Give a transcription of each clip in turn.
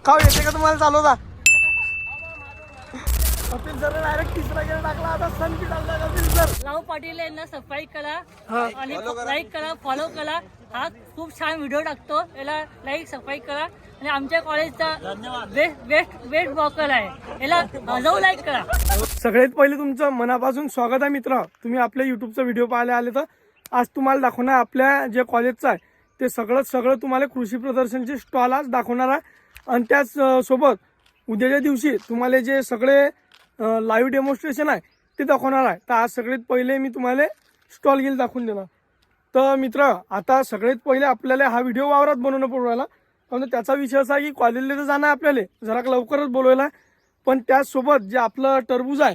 खाऊ येते का तुम्हाला चालवता? कपिल सर डायरेक्ट तिसरा गेला टाकला. आता सन की टाकला कपिल सर. राव पाटील यांना सबस्क्राईब करा आणि लाईक करा, फॉलो करा. हा खूप छान व्हिडिओ टाकतो, याला लाईक सबस्क्राईब करा. आणि आमच्या कॉलेजचा बेस्ट वॉकर आहे, याला जाऊ लाईक करा. सगळ्यात पहिले तुमचं मनापासून स्वागत आहे मित्र. तुम्ही आपल्या युट्यूबचा व्हिडिओ पाहायला आले तर आज तुम्हाला दाखवणार आपल्या जे कॉलेजचं आहे ते सगळं तुम्हाला कृषी प्रदर्शनचे स्टॉल आज दाखवणार आहे. आणि त्याच सोबत उद्याच्या दिवशी तुम्हाला जे सगळे लाईव्ह डेमॉन्स्ट्रेशन आहे ते दाखवणार आहे. तर आज सगळ्यात पहिले मी तुम्हाला स्टॉल गेल दाखवून देणार. तर मित्र, आता सगळ्यात पहिले आपल्याला हा व्हिडिओ वावरात बनवणं पडू राहिला, कारण त्याचा विषय असा आहे की कॉलेजला तर जाणं आहे आपल्याला, जरा लवकरच बोलवायला. पण त्याचसोबत जे आपलं टरबूज आहे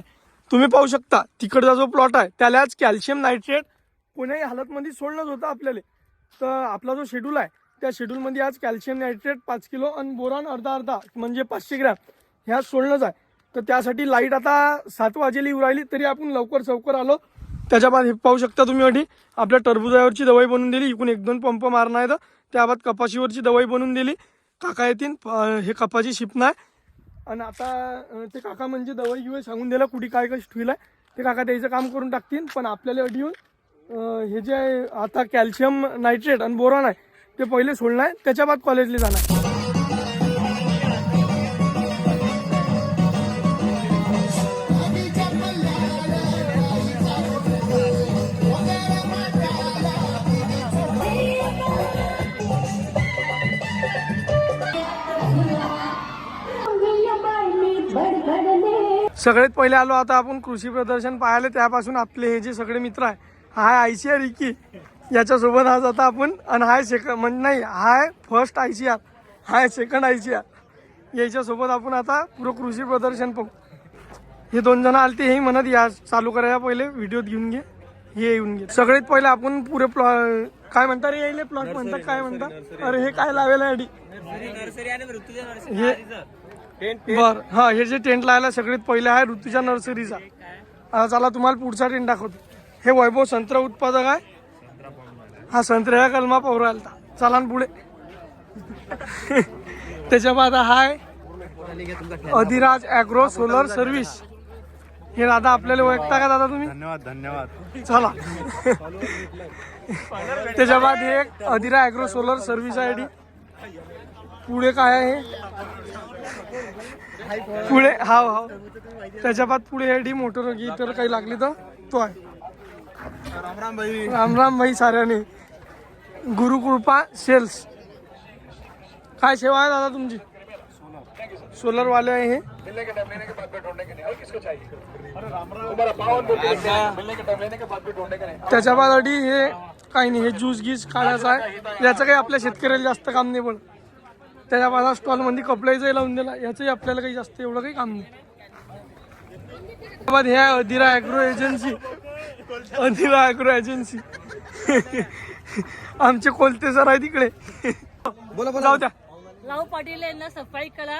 तुम्ही पाहू शकता, तिकडचा जो प्लॉट आहे त्यालाच कॅल्शियम नायट्रेट कोण्याही हालतमध्ये सोडणंच होतं आपल्याला. तर आपला जो शेड्यूल आहे त्या शेड्यूलमध्ये आज कॅल्शियम नायट्रेट 5 किलो आणि बोरॉन अर्धा म्हणजे 500 ग्रॅम ह्या सोडणंच आहे. तर त्यासाठी लाईट आता 7 वाजेला येऊ राहिली, तरी आपण लवकर आलो. त्याच्या बाद हे पाहू शकता तुम्ही अडी आपल्या टरबुजावरची दवाई बनवून दिली. इकडून 1-2 पंप मारणं आहे, तर त्याबाद कपाशीवरची दवाई बनवून दिली. काका येतील, हे कपाशी शिपणं आहे. आणि आता ते काका म्हणजे दवाई घेऊन सांगून दिलं कुठे काय कशी ठेवलं आहे, ते काका त्याचं काम करून टाकतील. पण आपल्याला अडी येऊन हे जे आहे आता कॅल्शियम नायट्रेट आणि बोरॉन आहे ते पहिले सोडणं आहे, त्याच्या बाद कॉलेजला जाणार. सगळ्यात पहिले आलो आता आपण कृषी प्रदर्शन पाहायला. त्यापासून आपले हे जे सगळे मित्र आहे, हाय आयसीआर रिकी याच्यासोबत आज आता आपण, आणि हाय सेकंड म्हणजे नाही हाय फर्स्ट आयसीआर, हाय सेकंड आयसीआर याच्यासोबत आपण आता पुरं कृषी प्रदर्शन पाहू. हे 2 जण आलते, हेही म्हणत या चालू करायला पहिले व्हिडिओ घेऊन घे, हे येऊन घे. सगळ्यात पहिले आपण पुरे काय म्हणतात रे यायले प्लॉट म्हणतात, काय म्हणतात, अरे हे काय लावेल आहे हे बर. हा, हे जे टेंट लावायला सगळ्यात पहिले आहे ऋतुजा नर्सरीचा. चला तुम्हाला पुढचा टेंट दाखवतो. हे वैभव संत्रा उत्पादक आहे. हा संत्र्याचा कलमा पवरायला चला पुढे. त्याच्या बाद हाय अधिराज ॲग्रो सोलर सर्व्हिस. हे दादा आपल्याला ओळखता का दादा तुम्ही? धन्यवाद. चला. त्याच्या बाद हे अधिरा ॲग्रो सोलर सर्व्हिस आहे. पुढे काय आहे पुढे हा त्याच्या बाद पुढे डी मोटर गीटर काही लागली तर तो आहे. राम भाई साऱ्याने. गुरुकृपा सेल्स. काय सेवा आहे दादा तुमची? सोलर वाले आहे हे. त्याच्या बाद अडी हे काही नाही, हे ज्यूस गीस काढायचं आहे. याचं काही आपल्या शेतकऱ्याला जास्त काम नाही पडत. त्याच्या बाद स्टॉल मध्ये कपड्याचाही लावून दिला, याचंही आपल्याला काही जास्त एवढं काही काम नाही. त्याबाद हे Adhira agro agency. Adhira agro agency आमचे कोलते सर आहे तिकडे. जाऊ द्या. राव पाटील यांना सबस्क्राईब करा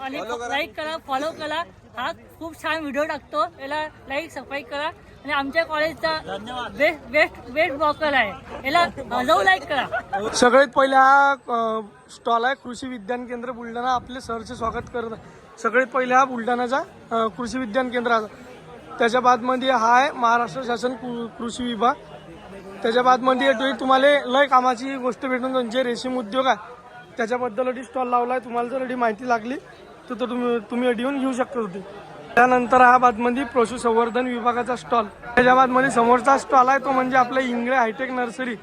आणि लाईक करा, फॉलो करा. हा खूप छान व्हिडिओ टाकतो, याला लाईक सबस्क्राईब करा. आणि आमच्या कॉलेजचा बेस्ट वॉकर आहे, याला जाऊ लाईक करा. सगळ्यात पहिले हा स्टॉल आहे कृषी विज्ञान केंद्र बुलढाणा. आपले सरचे स्वागत करत आहे. सगळ्यात पहिले हा बुलढाणाचा कृषी विज्ञान केंद्राचा. त्याच्या बादमध्ये हा आहे महाराष्ट्र शासन कृषी विभाग. त्याच्या बादमध्ये तुम्हाला लय कामाची गोष्ट भेटून जाईल. जे रेशीम उद्योग आहे त्याच्याबद्दल स्टॉल लावला आहे. तुम्हाला जर माहिती लागली तर तुम्ही येऊन घेऊ शकता होते. त्यानंतर हा बादमध्ये पशुसंवर्धन विभागाचा स्टॉल. त्याच्या बादमध्ये समोरचा स्टॉल आहे तो म्हणजे आपल्या इंगळे हायटेक नर्सरी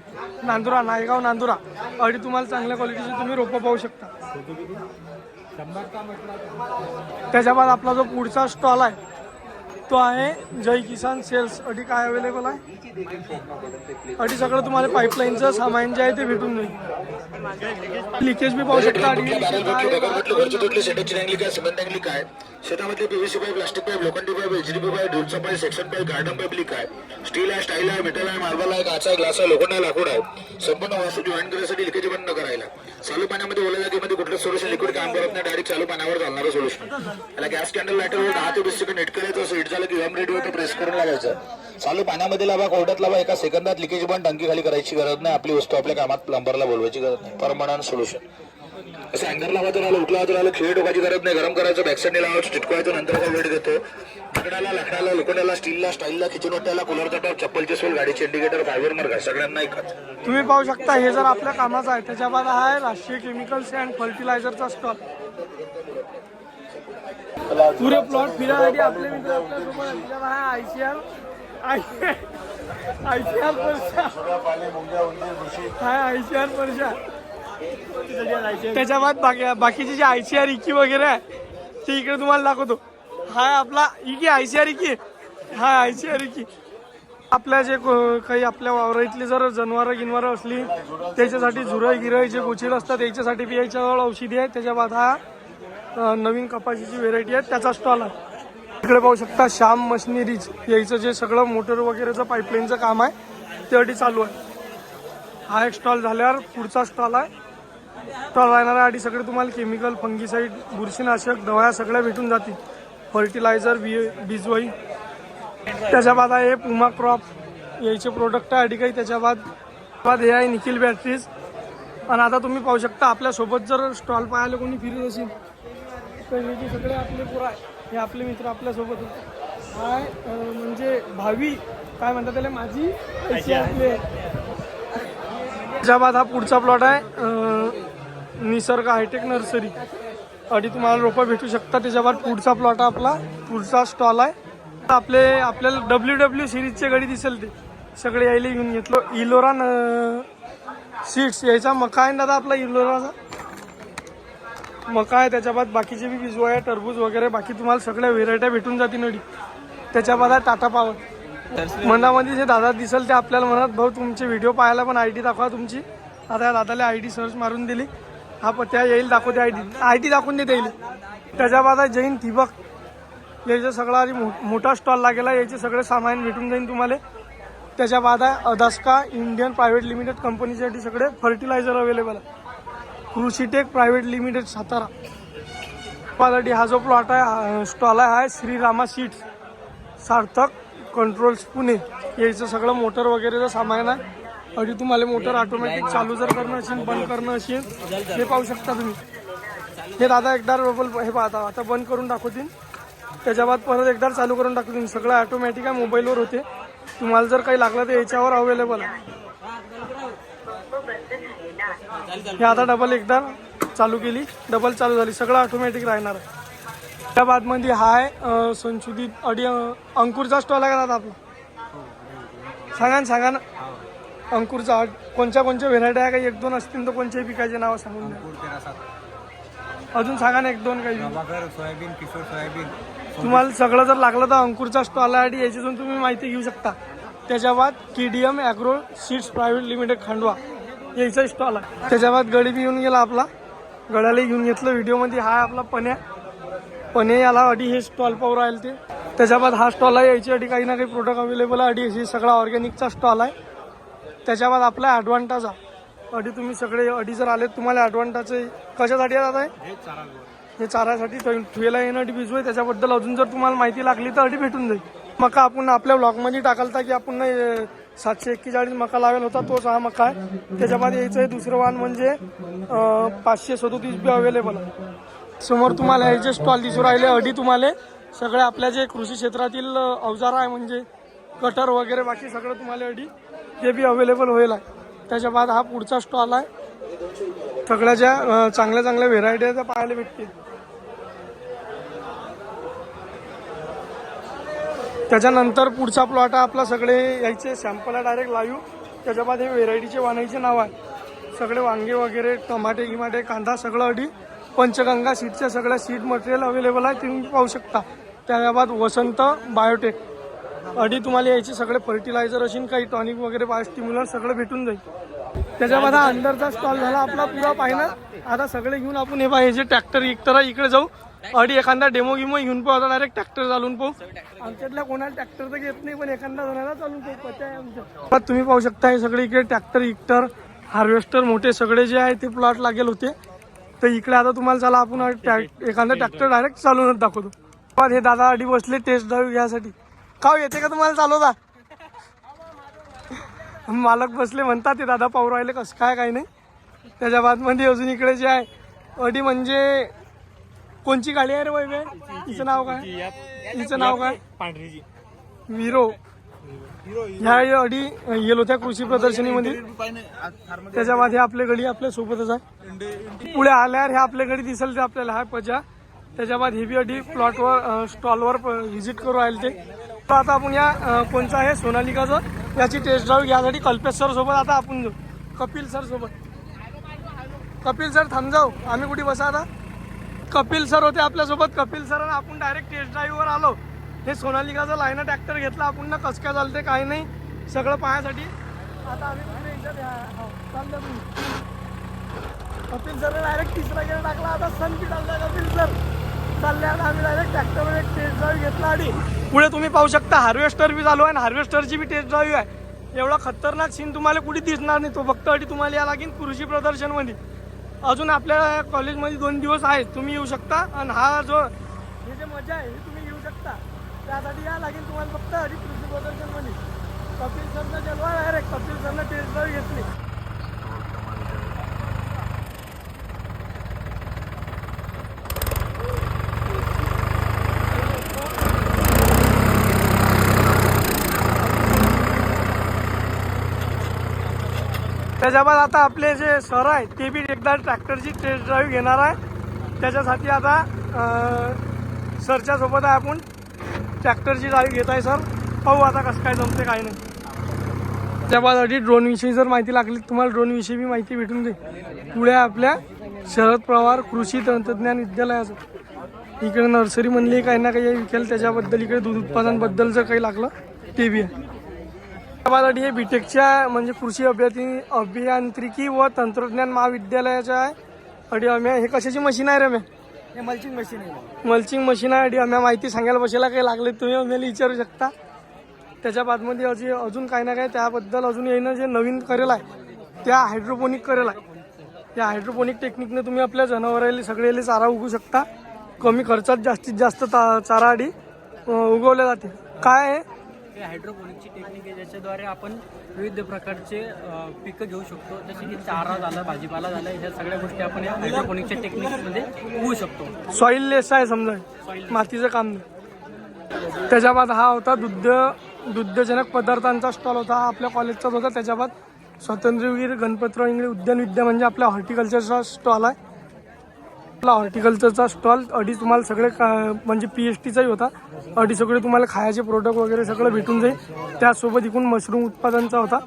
नांदुरा, नायगाव नांदुरा. आणि तुम्हाला चांगल्या क्वालिटीचे तुम्ही रोपं पाहू शकता. त्याच्या बाद आपला जो पुढचा स्टॉल आहे तो आहे जय किसान सेल्स. अडी काय अवेलेबल आहे, अडी सगळं तुम्हाला पाईपलाईनचं सामान जे आहे ते भेटून जाईल. लिकेज बी पाहू शकता. शेतामधले पीव्हीसी पाईप, प्लास्टिक पाईप, लोखंडी पाईप, एचडीपी पाईप, ढोलचा pipe, section pipe, garden pipe leak आहे. स्टील आहे, स्टाईल आहे, मेटल आहे, मार्बल आहे, काच आहे, ग्लास आहे, लोखंड आहे, लाकूड आहे. संपूर्ण वास्तू जॉईन करण्यासाठी लिकेज बंद करायला. चालू पाण्यामध्ये ओल्या जागेमध्ये कुठलं सोल्युशन लिक्विड काम करत नाही, डायरेक्ट चालू पाण्यावर चालणारं सोल्युशन. त्याला गॅस कॅन्डल लाईटरवर 10 ते 20 सेकंड नेट करायचं. हिट झालं की रेडिओ प्रेस करून लावायचं. चालू पाण्यामध्ये लावा, कोरड्यात लावा. एका सेकंदात लिकेज बंद. टंकी खाली करायची गरज नाही. आपली वस्तू आपल्या कामात प्लंबरला बोलवायची गरज नाही. Permanent solution. असं अँगर लावायचं राहिलं, उठला राहिलं, खिळे टोकायची गरज नाही. गरम करायचं, बॅकसाईडने लावायचं, चिटकवायचं, नंतर काय वेळ देतो. दगडाला, लाकडाला, लोखंडाला, स्टीलला, स्टाईलला, किचन वाट्याला, कूलरचा टॉप, चप्पलचे सोल, गाडीचे इंडिकेटर, फायबर मार्ग सगळ्यांना एकच. तुम्ही पाहू शकता हे जर आपल्या कामाचं आहे. त्याच्या बाद हा आहे राष्ट्रीय केमिकल्स अँड फर्टिलायझरचा स्टॉल. पुरे प्लॉट फिरायसाठी आपले मित्र आपल्यासोबत आहे. त्याच्यात हा आयसीआर परशा, हा आयसीआर परशा. त्याच्या बाद बाकीचे जे आयसीआर इकी वगैरे आहे ते इकडे तुम्हाला दाखवतो. हा आपला इकी आयसीआर इकी, हा आयसीआर इकी. आपल्या जे काही आपल्या वावरातली जर जनावरं गिनवारं असली त्याच्यासाठी झुरळ गिरळ जे गोचीड असतात त्याच्यासाठी बी याच्याजवळ औषधी आहे. त्याच्या बाद हा नवीन कपाशीची व्हेरायटी आहे त्याचा स्टॉल आहे. इकडे पाहू शकता श्याम मशिनरीज यायचं जे सगळं मोटर वगैरेचं पाईपलाईनचं काम आहे ते चालू आहे. हा एक स्टॉल झाल्यावर पुढचा स्टॉल आहे. स्टॉल राहणाऱ्या आधी सगळे तुम्हाला केमिकल, फंगीसाईड, बुरशीनाशक दवा सगळ्या भेटून जातील. फर्टिलायझर, बीजवाई. त्याच्या बाद आहे पुमा क्रॉप यायचे प्रोडक्ट आहे आधी काही. त्याच्या बाद हे आहे निखिल बॅटरीज. आणि आता तुम्ही पाहू शकता आपल्यासोबत जर स्टॉल पाहायला कोणी फिरत असेल तर हे जे सगळे आपले पुरा आहे हे आपले मित्र आपल्यासोबत होते. हाय म्हणजे भावी काय म्हणतात त्याला माझी आपले. त्याच्या बाद हा पुढचा प्लॉट आहे निसर्ग हायटेक नर्सरी. आधी तुम्हाला रोपं भेटू शकता. त्याच्या बाद पुढचा प्लॉट आपला पुढचा स्टॉल आहे. आपल्याला WW सिरीजचे गडी दिसेल ते सगळे यायला घेऊन घेतलो. इलोरा सीड्स यायचा मका आहे दादा आपला इलोराचा मका आहे. त्याच्या बाद बाकीचे बी बिजवा आहे, टरबूज वगैरे बाकी तुम्हाला सगळ्या व्हेरायट्या भेटून जातील नडी. त्याच्या बाद आहे टाटा पॉवर. मनामध्ये जे दादा दिसेल ते आपल्याला म्हणत भाऊ तुमचे व्हिडिओ पाहायला पण ID दाखवा तुमची. आता या दादाला ID सर्च मारून दिली. हा पत्त्या येईल दाखवते ID दाखवून देते येईल. त्याच्या बाद आहे जैन ठिबक यायचं सगळा आधी मोठा स्टॉल लागेला. याचे सगळे सामान भेटून जाईल तुम्हाला. त्याच्या बाद आहे अदास्का इंडियन प्रायव्हेट लिमिटेड कंपनीसाठी सगळे फर्टिलायझर अवेलेबल आहे. कृषीटेक प्रायव्हेट लिमिटेड सातारा. पालटी हा जो प्लॉट आहे स्टॉल आहे हा श्रीरामा सीड्स सार्थक कंट्रोल्स पुणे यायचं सगळं मोटर वगैरेचं सामान आहे. आणि तुम्हाला मोटर ऑटोमॅटिक चालू जर करणं असेल बंद करणं असेल हे पाहू शकता तुम्ही. हे दादा एकदा हे पाहता आता बंद करून दाखवतील. त्याच्या बाद परत एकदा चालू करून दाखवतील. सगळं ऑटोमॅटिक आहे मोबाईलवर होते. तुम्हाला जर काही लागलं तर याच्यावर अवेलेबल आहे. हे आता डबल एकदा चालू केली डबल चालू झाली सगळं ऑटोमॅटिक राहणार आहे. त्या बादमध्ये हा आहे संशोधित अंकुरचा स्टॉल आहे का दादा आपला. सांगा ना अंकुरचा कोणत्या व्हेरायटी आहे. काही एक दोन असतील तर कोणत्याही पिकाचे नाव सांगून द्या. अजून सांगा ना एक दोन काही. Soybean, Kishore soybean. तुम्हाला सगळं जर लागलं तर अंकुरचा स्टॉल आहे याच्यातून तुम्ही माहिती घेऊ शकता. त्याच्या बाद KDM agro seeds private limited Khandwa यायचा स्टॉल आहे. त्याच्या बाद गडी बी येऊन गेला आपला. गड्याला घेऊन घेतलं व्हिडिओमध्ये. हा आपला पण्या याला अडी हे स्टॉल पाहू राहील ते. त्याच्या बाद हा स्टॉल आहे याची अडी काही ना काही प्रोडक्ट अवेलेबल आहे. अडी हे सगळा ऑर्गॅनिकचा स्टॉल आहे. त्याच्या बाद आपला ॲडव्हान्टेज आहे. अडी तुम्ही सगळे अडी जर आले तुम्हाला ॲडव्हान्टेज कशासाठी येतात आहे हे चारासाठी ठेवायला येणं अडी बिजू आहे. त्याच्याबद्दल अजून जर तुम्हाला माहिती लागली तर अडी भेटून जाईल. मका आपण आपल्या ब्लॉगमध्ये टाकलता की आपण 741 मका लावेल होता तोच हा मका आहे. त्याच्या बाद यायचं आहे दुसरं वाहन म्हणजे 537 बी अवेलेबल आहे. समोर तुम्हाला हे जे स्टॉल दिसून राहिले अडी तुम्हाला सगळे आपल्या जे कृषी क्षेत्रातील अवजार आहे म्हणजे कटर वगैरे बाकी सगळं तुम्हाला अडी ते बी अवेलेबल होईल आहे. त्याच्या बाद हा पुढचा स्टॉल आहे. सगळ्या ज्या चांगल्या व्हेरायटी आहेत त्या पाहायला भेटतील. त्याच्यानंतर पुढचा प्लॉट आहे आपला सगळे यायचे सॅम्पल आहे डायरेक्ट लाईव्ह. त्याच्या बाद हे व्हेरायटीचे वाणायचे नाव आहे सगळे वांगे वगैरे टमाटे गिमाटे कांदा सगळं अडी पंचगंगा सीडच्या सगळ्या सीड मटेरियल अवेलेबल आहे तुम्ही पाहू शकता. त्या बाद वसंत बायोटेक अडी तुम्हाला यायचे सगळे फर्टिलायझर असेल काही टॉनिक वगैरे बायोस्टिम्युलर सगळं भेटून जाईल. त्याच्या बाद हा अंडरचा स्टॉल झाला आपला पुरा पाहिना. आता सगळे घेऊन आपण हे जे ट्रॅक्टर इकडे जाऊ अडी एखादा डेमो घेऊन पाहू. आता डायरेक्ट ट्रॅक्टर चालून पाहू. आमच्यातल्या कोणाला ट्रॅक्टर तर घेत नाही पण एखादा जणाला चालून पाहू पत्या आहे आमच्या. तुम्ही पाहू शकता हे सगळे इकडे ट्रॅक्टर हार्वेस्टर मोठे सगळे जे आहे ते प्लॉट लागेल होते. तर इकडे आता तुम्हाला चला आपण एखादा ट्रॅक्टर डायरेक्ट चालूनच दाखवतो. पण हे दादा अडी बसले टेस्ट ड्राईव्ह घ्यायसाठी. का येते का तुम्हाला चालवता. मालक बसले म्हणतात ते दादा पाहू राहिले कसं काय काही नाही. त्याच्या बादमध्ये अजून इकडे जे आहे अडी म्हणजे कोणची गाडी आहे रे वैभे? हिचं नाव काय? हिचं नाव काय? पांढरीची विरो. ह्या अडी येलो त्या कृषी प्रदर्शनीमध्ये. त्याच्या मध्ये आपले गडी आपल्या सोबतच आहे. पुढे आल्यावर हे आपले गडी दिसेल ते आपल्याला हा पजा. त्याच्या बाद हे बी अडी प्लॉटवर स्टॉलवर व्हिजिट करू राहिले ते. तर आता आपण या कोणचं आहे सोनालिकाचं याची टेस्ट ड्राईव्ह घ्यासाठी कल्पेश सर सोबत आता आपण जाऊ. कपिल सर सोबत. कपिल सर थांब जाऊ. आम्ही कुठे बसा आता? कपिल सर होते आपल्यासोबत. कपिल सर आणि आपण डायरेक्ट टेस्ट ड्राईव्हवर आलो. हे सोनालिकाचा लाईना ट्रॅक्टर घेतला आपण ना. कसं काय चालते काही नाही सगळं पाहण्यासाठी. आता आम्ही चाललं कपिल सर डायरेक्ट तिसरा गेअर टाकला. आता सन की टाकला कपिल सर चालले. आता आम्ही डायरेक्ट ट्रॅक्टरवर एक टेस्ट ड्राईव्ह घेतला. आणि पुढे तुम्ही पाहू शकता हार्वेस्टर बी चालू आहे आणि हार्वेस्टरची बी टेस्ट ड्राईव्ह आहे. एवढा खतरनाक सीन तुम्हाला कुठे दिसणार नाही. तो फक्त अडी तुम्हाला या लागेल कृषी प्रदर्शनमध्ये. अजून आपल्या कॉलेजमध्ये 2 दिवस आहेत तुम्ही येऊ शकता. आणि हा जो हे जे मजा आहे हे तुम्ही येऊ शकता. त्यासाठी या लागेल तुम्हाला फक्त अडी कृषी प्रदर्शनमध्ये. कपिल सरनं जलवा डायरेक्ट. कपिल सरनं टेस्ट ड्राईव्ह घेतली. त्याच्या बाद आता आपले जे सर आहेत ते बी एकदा ट्रॅक्टरची टेस्ट ड्राईव्ह घेणार आहे. त्याच्यासाठी आता सरच्या सोबत आहे आपण. ट्रॅक्टरची ड्राईव्ह घेत आहे सर. पाहू आता कसं काय जमते काय नाही. त्याच्या बाद आधी ड्रोनविषयी जर माहिती लागली तुम्हाला ड्रोनविषयी बी माहिती भेटून जाईल. पुढे आपल्या शरद पवार कृषी तंत्रज्ञान विद्यालयाचं इकडे नर्सरी म्हणली काही ना काही विकेल. त्याच्याबद्दल इकडे दूध उत्पादनाबद्दल जर काही लागलं ते बी आहे. त्याबाद हे बीटेकच्या म्हणजे कृषी अभियांत्रिकी व तंत्रज्ञान महाविद्यालयाचं आहे. अडी आम्ही हे कशाची मशीन आहे रे? मी हे मल्चिंग मशीन आहे. मल्चिंग मशीन आहे. अडी आम्ही माहिती सांगायला बसायला काही लागले तुम्ही आम्हाला विचारू शकता. त्याच्या बादमध्ये अजून काही ना काही त्याबद्दल अजून येणं जे नवीन करेल आहे त्या हायड्रोपोनिक करेल आहे. त्या हायड्रोपोनिक टेक्निकने तुम्ही आपल्या जनावरांना सगळेले चारा उगवू शकता. कमी खर्चात जास्तीत जास्त चारा अडी उगवल्या जाते. काय आहे हे हायड्रोपोनिकची टेक्निक आहे ज्याच्याद्वारे आपण विविध प्रकारचे पिकं घेऊ शकतो. जसे की चारा झाला, भाजीपाला झाला, ह्या सगळ्या गोष्टी आपण या हायड्रोपोनिकच्या टेक्निकमध्ये उगवू शकतो. सॉइल लेस आहे समजा मातीचं काम नाही. त्याच्या बाद हा होता दुग्धजनक पदार्थांचा स्टॉल होता. हा आपल्या कॉलेजचाच होता. त्याच्या बाद स्वातंत्र्यवीर गणपतराव इंगळे उद्यान विद्या म्हणजे आपल्या हॉर्टिकल्चरचा स्टॉल आहे. आपला हॉर्टिकल्चरचा स्टॉल अडी तुम्हाला सगळे म्हणजे PHTचाही होता. अडी सगळे तुम्हाला खायचे प्रोडक्ट वगैरे सगळं भेटून जाईल. त्यासोबत इकडून मशरूम उत्पादनचा होता.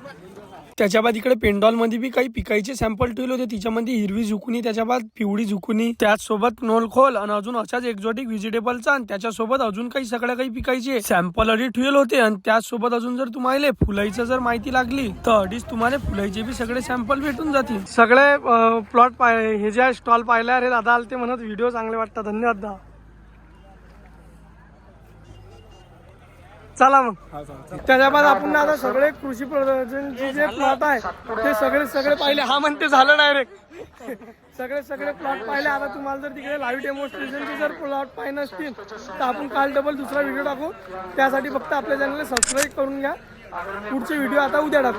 त्याच्या बाद इकडे पेंडॉलमध्ये बी काही पिकायचे सॅम्पल ठेवले होते. तिच्यामध्ये हिरवी झुकुनी, त्याच्या बाद पिवळी झुकुनी, त्याचसोबत नोलखोल आणि अजून अशाच एक्झॉटिक व्हेजिटेबलचा आणि त्याच्यासोबत अजून काही सगळ्या काही पिकायचे सॅम्पल अडी ठेवले होते. आणि त्याचसोबत अजून जर तुम्हाला फुलाईचं जर माहिती लागली तर अडीच तुम्हाला फुलाईचे बी सगळे सॅम्पल भेटून जातील. सगळे प्लॉट हे जे स्टॉल पाहिल्या अरे दादा आले ते म्हणत व्हिडिओ चांगले वाटतात. धन्यवाद दादा. चला मग. त्याच्या बाद आपण आता सगळे कृषी प्रदर्शनचे जे प्लॉट आहे ते सगळे पाहिले. हा म्हणते झालं डायरेक्ट सगळे प्लॉट पाहिले. आता तुम्हाला जर तिकडे लाईव्ह डेमॉन्स्ट्रेशनचे जर प्लॉट पाहिजे असतील तर आपण काल डबल दुसरा व्हिडिओ टाकू. त्यासाठी फक्त आपल्या चॅनलला सबस्क्राईब करून घ्या. पुढचे व्हिडिओ आता उद्या टाकू.